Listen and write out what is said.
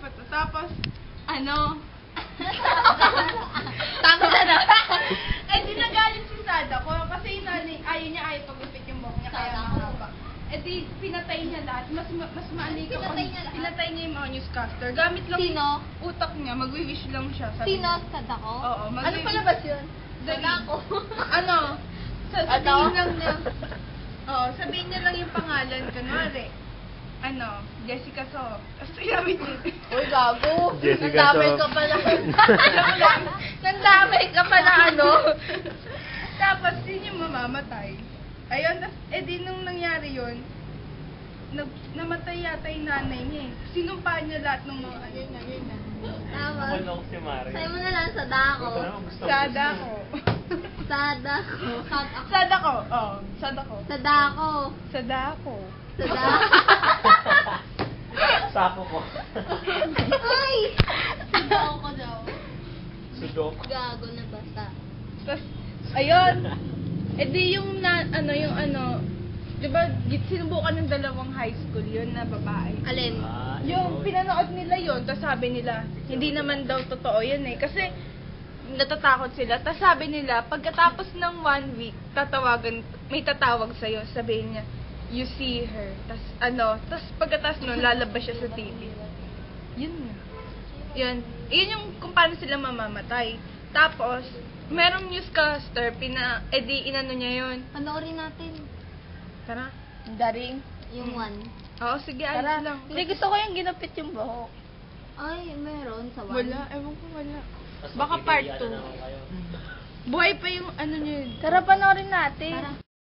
pa to. Tapos, ano? Tama na. Eh, di nagalit si Sadako kasi yung nanay, ayaw pagupit yung buhok niya, kaya mahaba. Eh, di pinatay niya lahat. Mas maali ka. Pinatay niya yung mga newscaster. Gamit lang Sino? yung utak niya. Mag-wish lang siya. Sabi Sino? niya. Sadako? Oo. Ano palabas yun? Sadako. Ano? Sabihin lang niya. Oo, sabihin niya lang yung pangalan. Kunwari. Ano? Jessica So. Tapos sabi niya. Uy, gago. Jessica Nandamay Sob. ka pala. Nandamay ka pala, ano? Tapos, yun yung mamamatay. Ayun, di nung nangyari yun, namatay yata yung nanay niya eh. Sinumpa niya lahat ng mga Tama. Ano si Mari? Sabi mo na lang, Sadako. Sadako. Sadako. Sadako. Oh, Sadako. Sadako. Sadako. Sadako. Sako ko. Ay! Sadako daw. Sudoku. Gago na basta. Tapos, ayun. Di yung di ba, sinubukan ng dalawang high school yun na babae. Alin? Yung pinanood nila yun, tapos sabi nila, hindi naman daw totoo yun eh. Kasi, natatakot sila. Tapos sabi nila, pagkatapos ng 1 week, may tatawag sa'yo, sabihin niya, you see her. Tapos pagkatapos nun, lalabas siya sa TV. Yun na. Yun yung kung paano sila mamamatay. Tapos, merong newscaster, inano niya yun. Panoorin natin. Tara. Daring. Yung one. Oo, sige, ayos lang. Hindi, gusto ko yung ginapit yung buhok. Ay, meron sa one. Wala, ewan ko wala. Baka part 2. Buhay pa yung ano niya yun. Tara, panoorin natin. Tara.